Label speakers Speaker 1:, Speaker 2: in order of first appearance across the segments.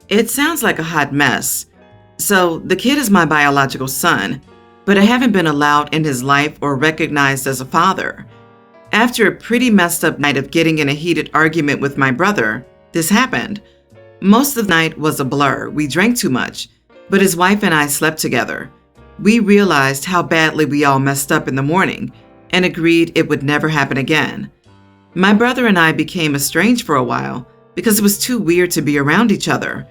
Speaker 1: It sounds like a hot mess. So, the kid is my biological son, but I haven't been allowed in his life or recognized as a father. After a pretty messed up night of getting in a heated argument with my brother, this happened. Most of the night was a blur. We drank too much, but his wife and I slept together. We realized how badly we all messed up in the morning and agreed it would never happen again. My brother and I became estranged for a while because it was too weird to be around each other.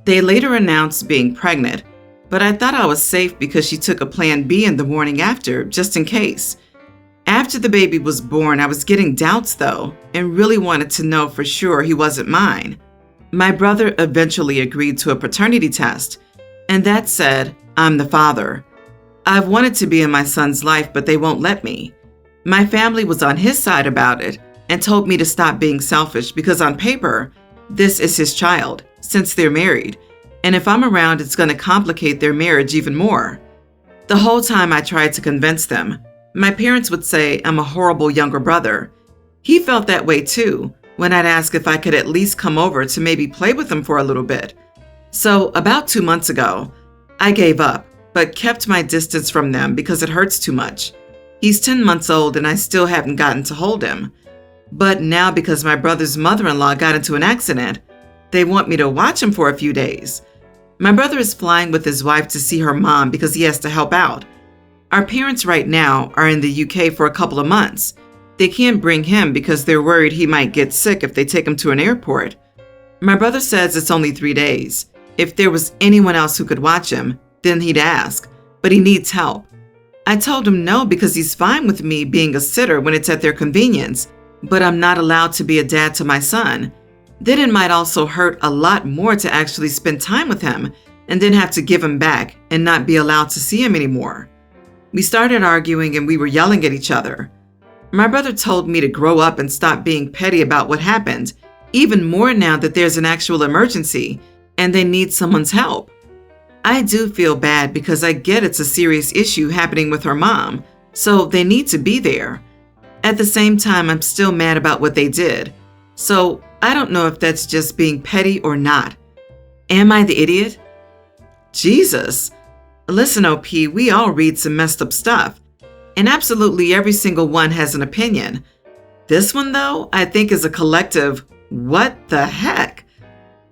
Speaker 1: They later announced being pregnant, but I thought I was safe because she took a plan B in the morning after, just in case. After the baby was born, I was getting doubts though, and really wanted to know for sure he wasn't mine. My brother eventually agreed to a paternity test, and that said, I'm the father. I've wanted to be in my son's life, but they won't let me. My family was on his side about it and told me to stop being selfish because on paper, this is his child, since they're married, and if I'm around, it's going to complicate their marriage even more. The whole time I tried to convince them. My parents would say I'm a horrible younger brother. He felt that way too when I'd ask if I could at least come over to maybe play with him for a little bit. So about 2 months ago, I gave up, but kept my distance from them because it hurts too much. He's 10 months old and I still haven't gotten to hold him. But now because my brother's mother-in-law got into an accident, they want me to watch him for a few days. My brother is flying with his wife to see her mom because he has to help out. Our parents right now are in the UK for a couple of months. They can't bring him because they're worried he might get sick if they take him to an airport. My brother says it's only 3 days. If there was anyone else who could watch him, then he'd ask, but he needs help. I told him no because he's fine with me being a sitter when it's at their convenience, but I'm not allowed to be a dad to my son. Then it might also hurt a lot more to actually spend time with him and then have to give him back and not be allowed to see him anymore. We started arguing and we were yelling at each other. My brother told me to grow up and stop being petty about what happened, even more now that there's an actual emergency and they need someone's help. I do feel bad because I get it's a serious issue happening with her mom, so they need to be there. At the same time, I'm still mad about what they did. So I don't know if that's just being petty or not. Am I the idiot? Jesus. Listen, OP, we all read some messed up stuff, and absolutely every single one has an opinion. This one, though, I think is a collective, what the heck?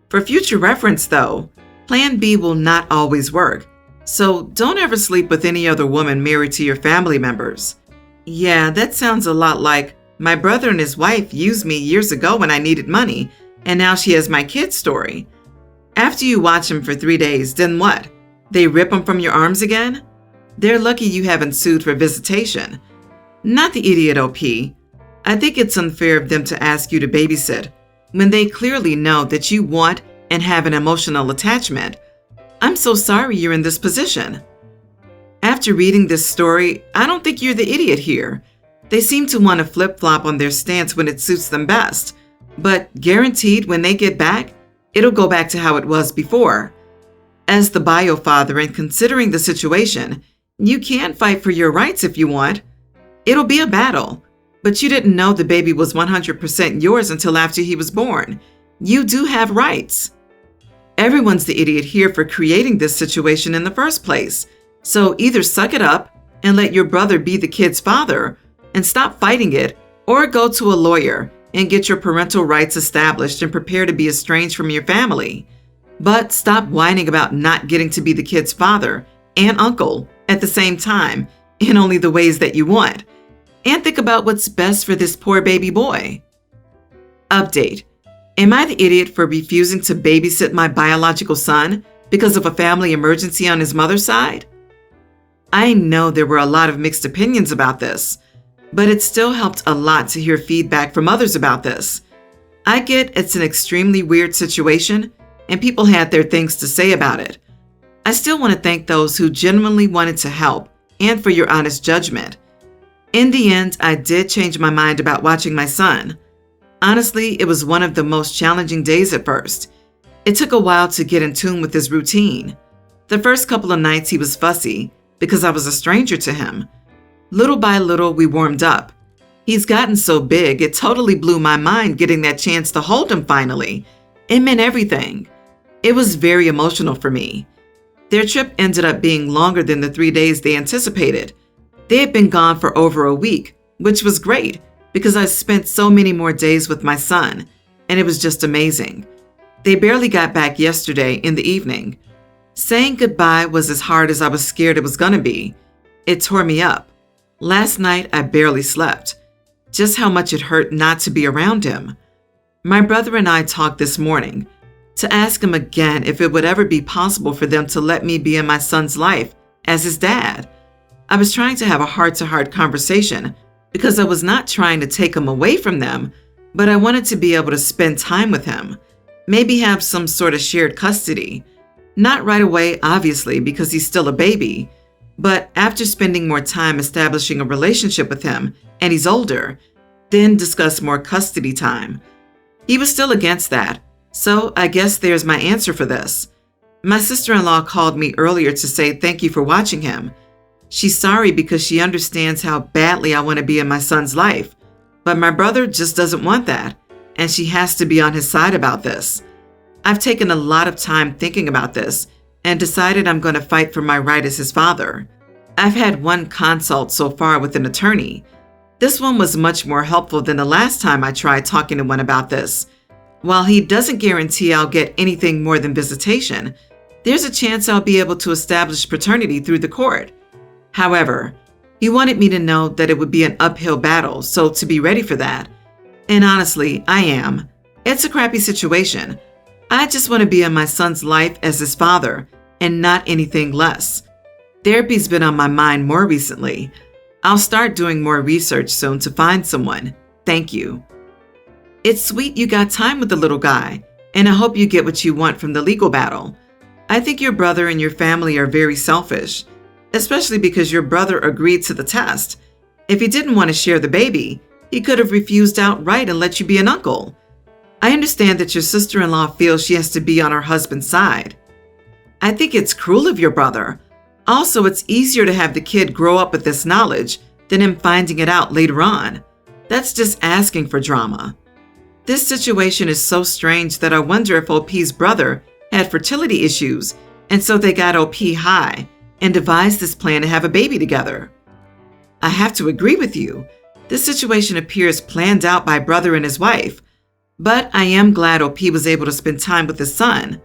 Speaker 1: For future reference, though, Plan B will not always work, so don't ever sleep with any other woman married to your family members. Yeah, that sounds a lot like my brother and his wife used me years ago when I needed money, and now she has my kid story. After you watch him for 3 days, then what? They rip him from your arms again? They're lucky you haven't sued for visitation. Not the idiot, OP. I think it's unfair of them to ask you to babysit when they clearly know that you want and have an emotional attachment. I'm so sorry you're in this position. After reading this story, I don't think you're the idiot here. They seem to want to flip-flop on their stance when it suits them best, but guaranteed when they get back, it'll go back to how it was before. As the bio father and considering the situation, you can fight for your rights if you want. It'll be a battle, but you didn't know the baby was 100% yours until after he was born. You do have rights. Everyone's the idiot here for creating this situation in the first place. So either suck it up and let your brother be the kid's father and stop fighting it, or go to a lawyer and get your parental rights established and prepare to be estranged from your family. But stop whining about not getting to be the kid's father and uncle at the same time in only the ways that you want. And think about what's best for this poor baby boy. Update. Am I the idiot for refusing to babysit my biological son because of a family emergency on his mother's side? I know there were a lot of mixed opinions about this, but it still helped a lot to hear feedback from others about this. I get it's an extremely weird situation, and people had their things to say about it. I still want to thank those who genuinely wanted to help and for your honest judgment. In the end, I did change my mind about watching my son. Honestly, it was one of the most challenging days at first. It took a while to get in tune with his routine. The first couple of nights he was fussy because I was a stranger to him. Little by little, we warmed up. He's gotten so big, it totally blew my mind getting that chance to hold him finally. It meant everything. It was very emotional for me. Their trip ended up being longer than the 3 days they anticipated. They had been gone for over a week, which was great because I spent so many more days with my son, and it was just amazing. They barely got back yesterday in the evening. Saying goodbye was as hard as I was scared it was going to be. It tore me up. Last night, I barely slept. Just how much it hurt not to be around him. My brother and I talked this morning to ask him again if it would ever be possible for them to let me be in my son's life as his dad. I was trying to have a heart-to-heart conversation because I was not trying to take him away from them, but I wanted to be able to spend time with him, maybe have some sort of shared custody. Not right away, obviously, because he's still a baby, but after spending more time establishing a relationship with him and he's older, then discuss more custody time. He was still against that, so I guess there's my answer for this. My sister-in-law called me earlier to say thank you for watching him. She's sorry because she understands how badly I want to be in my son's life, but my brother just doesn't want that, and she has to be on his side about this. I've taken a lot of time thinking about this and decided I'm going to fight for my right as his father. I've had one consult so far with an attorney. This one was much more helpful than the last time I tried talking to one about this. While he doesn't guarantee I'll get anything more than visitation, there's a chance I'll be able to establish paternity through the court. However, he wanted me to know that it would be an uphill battle, so to be ready for that. And honestly, I am. It's a crappy situation. I just want to be in my son's life as his father and not anything less. Therapy's been on my mind more recently. I'll start doing more research soon to find someone. Thank you. It's sweet you got time with the little guy, and I hope you get what you want from the legal battle. I think your brother and your family are very selfish, especially because your brother agreed to the test. If he didn't want to share the baby, he could have refused outright and let you be an uncle. I understand that your sister-in-law feels she has to be on her husband's side. I think it's cruel of your brother. Also, it's easier to have the kid grow up with this knowledge than him finding it out later on. That's just asking for drama. This situation is so strange that I wonder if OP's brother had fertility issues, and so they got OP high and devised this plan to have a baby together. I have to agree with you. This situation appears planned out by brother and his wife, but I am glad OP was able to spend time with his son.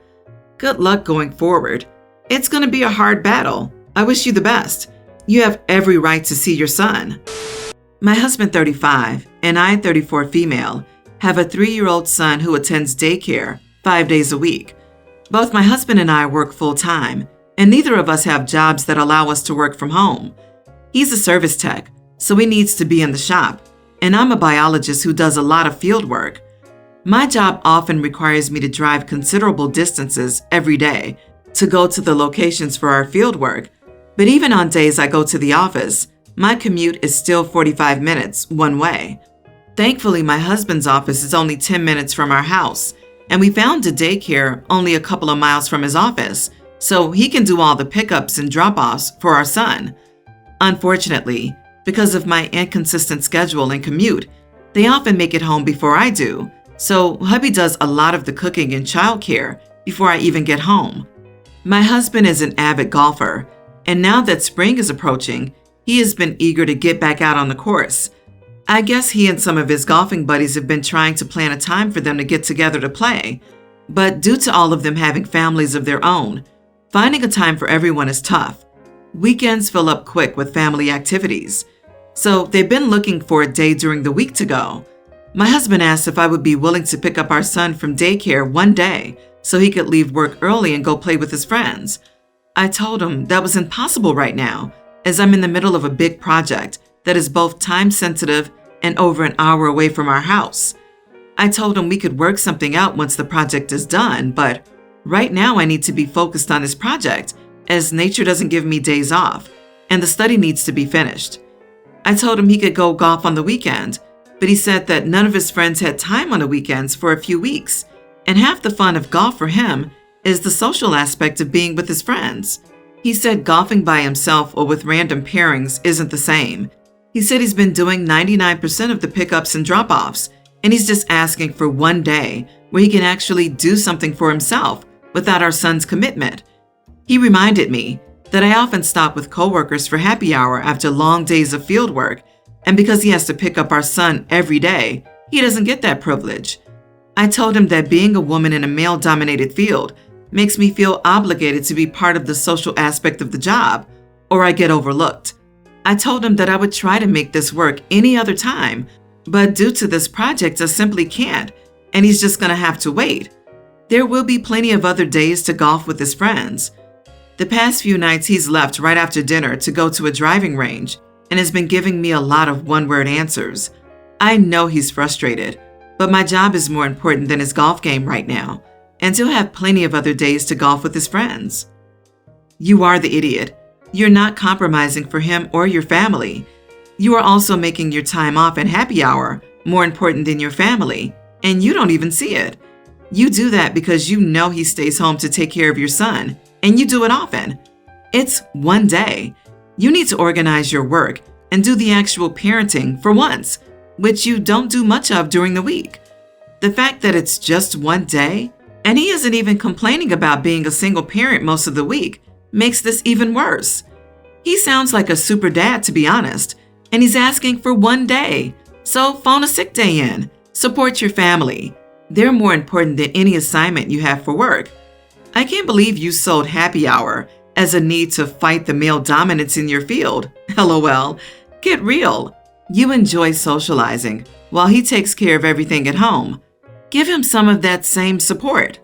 Speaker 1: Good luck going forward. It's going to be a hard battle. I wish you the best. You have every right to see your son. My husband, 35, and I, 34 female, have a 3-year-old son who attends daycare 5 days a week. Both my husband and I work full-time, and neither of us have jobs that allow us to work from home. He's a service tech, so he needs to be in the shop, and I'm a biologist who does a lot of field work. My job often requires me to drive considerable distances every day to go to the locations for our field work, but even on days I go to the office, my commute is still 45 minutes one way. Thankfully, my husband's office is only 10 minutes from our house, and we found a daycare only a couple of miles from his office, so he can do all the pickups and drop-offs for our son. Unfortunately, because of my inconsistent schedule and commute, they often make it home before I do, so hubby does a lot of the cooking and childcare before I even get home. My husband is an avid golfer, and now that spring is approaching, he has been eager to get back out on the course. I guess he and some of his golfing buddies have been trying to plan a time for them to get together to play, but due to all of them having families of their own, finding a time for everyone is tough. Weekends fill up quick with family activities, so they've been looking for a day during the week to go. My husband asked if I would be willing to pick up our son from daycare one day so he could leave work early and go play with his friends. I told him that was impossible right now, as I'm in the middle of a big project that is both time-sensitive and over an hour away from our house. I told him we could work something out once the project is done, but right now I need to be focused on this project, as nature doesn't give me days off, and the study needs to be finished. I told him he could go golf on the weekend, but he said that none of his friends had time on the weekends for a few weeks, and half the fun of golf for him is the social aspect of being with his friends. He said golfing by himself or with random pairings isn't the same. He said he's been doing 99% of the pickups and drop-offs, and he's just asking for one day where he can actually do something for himself, without our son's commitment. He reminded me that I often stop with coworkers for happy hour after long days of field work, and because he has to pick up our son every day, he doesn't get that privilege. I told him that being a woman in a male-dominated field makes me feel obligated to be part of the social aspect of the job, or I get overlooked. I told him that I would try to make this work any other time, but due to this project, I simply can't, and he's just gonna have to wait. There will be plenty of other days to golf with his friends. The past few nights, he's left right after dinner to go to a driving range and has been giving me a lot of one-word answers. I know he's frustrated, but my job is more important than his golf game right now, and he'll have plenty of other days to golf with his friends. You are the idiot. You're not compromising for him or your family. You are also making your time off and happy hour more important than your family, and you don't even see it. You do that because you know he stays home to take care of your son, and you do it often. It's one day. You need to organize your work and do the actual parenting for once, which you don't do much of during the week. The fact that it's just one day, and he isn't even complaining about being a single parent most of the week, makes this even worse. He sounds like a super dad, to be honest, and he's asking for one day. So phone a sick day in. Support your family. They're more important than any assignment you have for work. I can't believe you sold happy hour as a need to fight the male dominance in your field. LOL. Get real. You enjoy socializing while he takes care of everything at home. Give him some of that same support.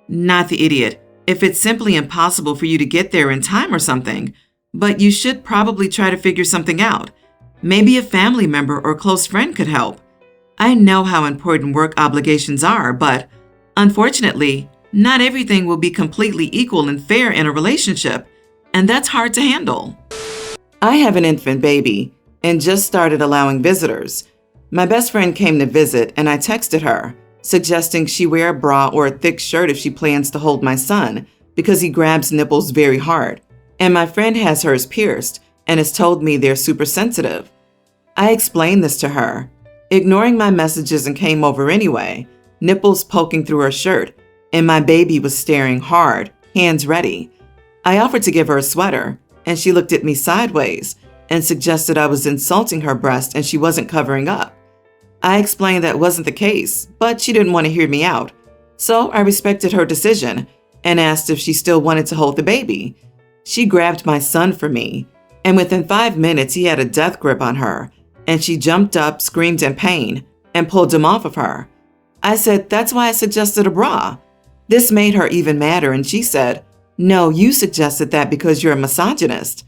Speaker 1: Not the idiot if it's simply impossible for you to get there in time or something, but you should probably try to figure something out. Maybe a family member or close friend could help. I know how important work obligations are, but unfortunately, not everything will be completely equal and fair in a relationship, and that's hard to handle. I have an infant baby and just started allowing visitors. My best friend came to visit, and I texted her, suggesting she wear a bra or a thick shirt if she plans to hold my son because he grabs nipples very hard, and my friend has hers pierced and has told me they're super sensitive. I explained this to her, ignoring my messages, and came over anyway, nipples poking through her shirt, and my baby was staring hard, hands ready. I offered to give her a sweater, and she looked at me sideways and suggested I was insulting her breast and she wasn't covering up. I explained that wasn't the case, but she didn't want to hear me out. So I respected her decision and asked if she still wanted to hold the baby. She grabbed my son for me, and within 5 minutes he had a death grip on her, and she jumped up, screamed in pain, and pulled him off of her. I said, "That's why I suggested a bra." This made her even madder, and she said, "No, you suggested that because you're a misogynist."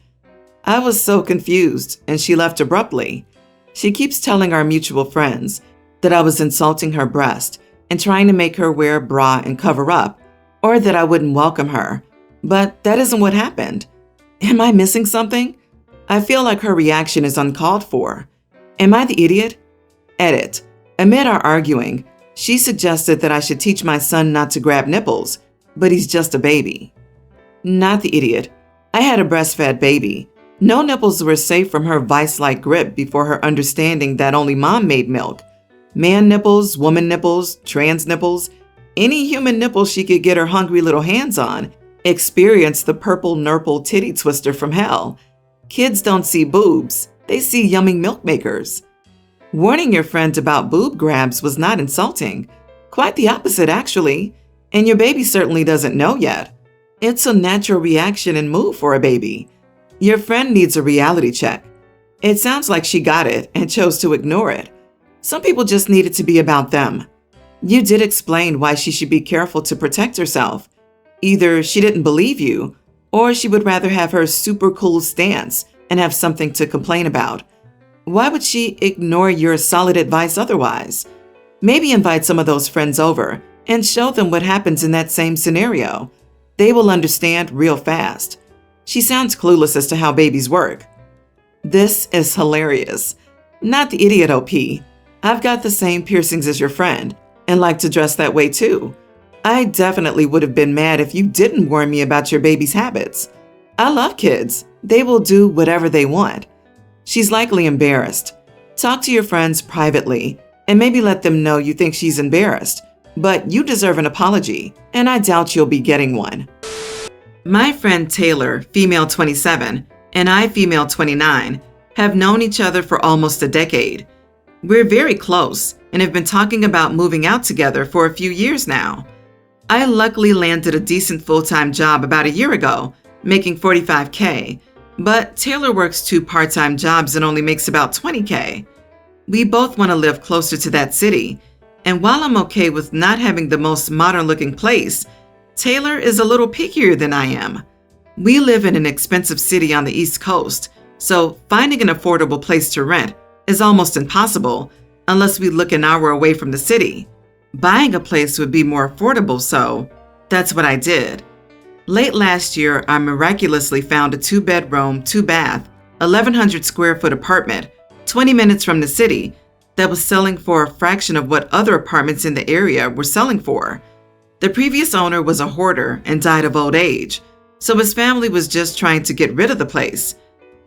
Speaker 1: I was so confused, and she left abruptly. She keeps telling our mutual friends that I was insulting her breast and trying to make her wear a bra and cover up, or that I wouldn't welcome her. But that isn't what happened. Am I missing something? I feel like her reaction is uncalled for. Am I the idiot? Edit. Amid our arguing, she suggested that I should teach my son not to grab nipples, but he's just a baby. Not the idiot. I had a breastfed baby. No nipples were safe from her vice-like grip before her understanding that only mom made milk. Man nipples, woman nipples, trans nipples, any human nipple she could get her hungry little hands on experienced the purple nurple titty twister from hell. Kids don't see boobs, they see yummy milk makers. Warning your friend about boob grabs was not insulting. Quite the opposite, actually. And your baby certainly doesn't know yet. It's a natural reaction and move for a baby. Your friend needs a reality check. It sounds like she got it and chose to ignore it. Some people just need it to be about them. You did explain why she should be careful to protect herself. Either she didn't believe you, or she would rather have her super cool stance and have something to complain about. Why would she ignore your solid advice otherwise? Maybe invite some of those friends over and show them what happens in that same scenario. They will understand real fast. She sounds clueless as to how babies work. This is hilarious. Not the idiot OP. I've got the same piercings as your friend and like to dress that way too. I definitely would have been mad if you didn't warn me about your baby's habits. I love kids. They will do whatever they want. She's likely embarrassed. Talk to your friends privately and maybe let them know you think she's embarrassed, but you deserve an apology, and I doubt you'll be getting one. My friend Taylor, female 27, and I, female 29, have known each other for almost a decade. We're very close and have been talking about moving out together for a few years now. I luckily landed a decent full-time job about a year ago, making $45K, but Taylor works 2 part-time jobs and only makes about $20K. We both want to live closer to that city, and while I'm okay with not having the most modern-looking place, Taylor is a little pickier than I am. We live in an expensive city on the East Coast, so finding an affordable place to rent is almost impossible unless we look an hour away from the city. Buying a place would be more affordable, so that's what I did. Late last year, I miraculously found a 2-bedroom, 2-bath, 1,100 square foot apartment 20 minutes from the city that was selling for a fraction of what other apartments in the area were selling for. The previous owner was a hoarder and died of old age, so his family was just trying to get rid of the place.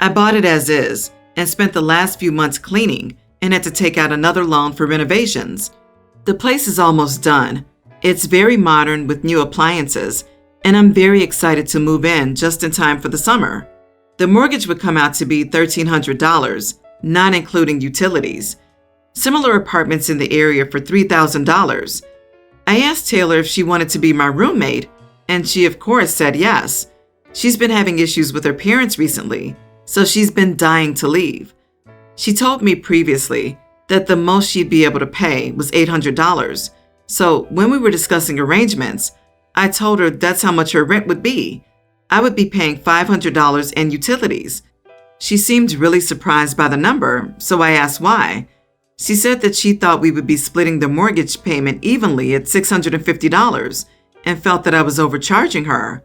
Speaker 1: I bought it as is and spent the last few months cleaning and had to take out another loan for renovations. The place is almost done. It's very modern with new appliances, and I'm very excited to move in just in time for the summer. The mortgage would come out to be $1,300, not including utilities. Similar apartments in the area for $3,000. I asked Taylor if she wanted to be my roommate, and she of course said yes. She's been having issues with her parents recently, so she's been dying to leave. She told me previously that the most she'd be able to pay was $800. So when we were discussing arrangements, I told her that's how much her rent would be. I would be paying $500 in utilities. She seemed really surprised by the number, so I asked why. She said that she thought we would be splitting the mortgage payment evenly at $650 and felt that I was overcharging her.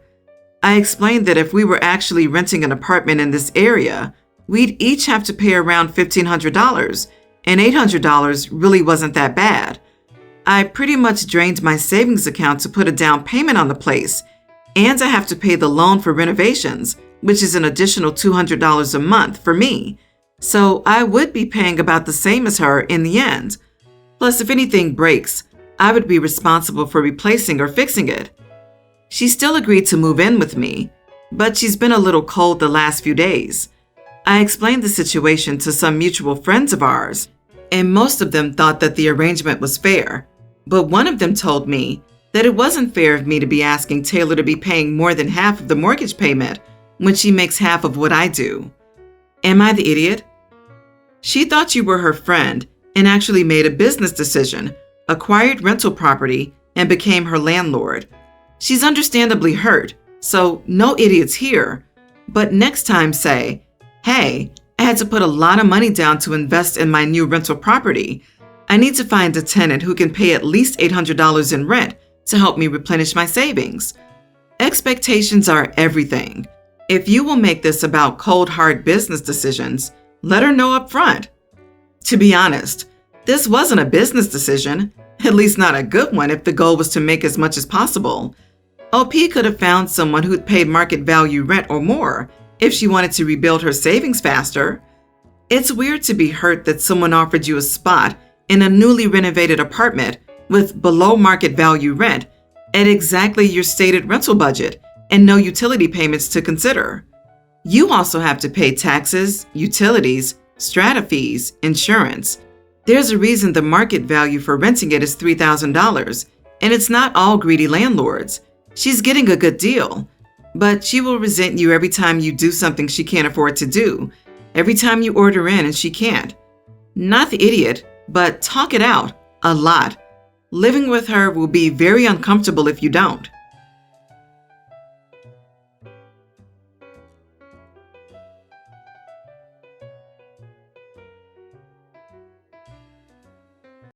Speaker 1: I explained that if we were actually renting an apartment in this area, we'd each have to pay around $1,500, and $800 really wasn't that bad. I pretty much drained my savings account to put a down payment on the place, and I have to pay the loan for renovations, which is an additional $200 a month for me. So I would be paying about the same as her in the end. Plus, if anything breaks, I would be responsible for replacing or fixing it. She still agreed to move in with me, but she's been a little cold the last few days. I explained the situation to some mutual friends of ours, and most of them thought that the arrangement was fair. But one of them told me that it wasn't fair of me to be asking Taylor to be paying more than half of the mortgage payment when she makes half of what I do. Am I the idiot? She thought you were her friend and actually made a business decision, acquired rental property, and became her landlord. She's understandably hurt, so no idiots here. But next time say, hey, I had to put a lot of money down to invest in my new rental property. I need to find a tenant who can pay at least $800 in rent to help me replenish my savings. Expectations are everything. If you will make this about cold, hard business decisions, let her know up front. To be honest, this wasn't a business decision, at least not a good one if the goal was to make as much as possible. OP could have found someone who'd pay market value rent or more if she wanted to rebuild her savings faster. It's weird to be hurt that someone offered you a spot in a newly renovated apartment with below market value rent at exactly your stated rental budget and no utility payments to consider. You also have to pay taxes, utilities, strata fees, insurance. There's a reason the market value for renting it is $3,000, and it's not all greedy landlords. She's getting a good deal, but she will resent you every time you do something she can't afford to do, every time you order in and she can't. Not the idiot, but talk it out a lot. Living with her will be very uncomfortable if you don't.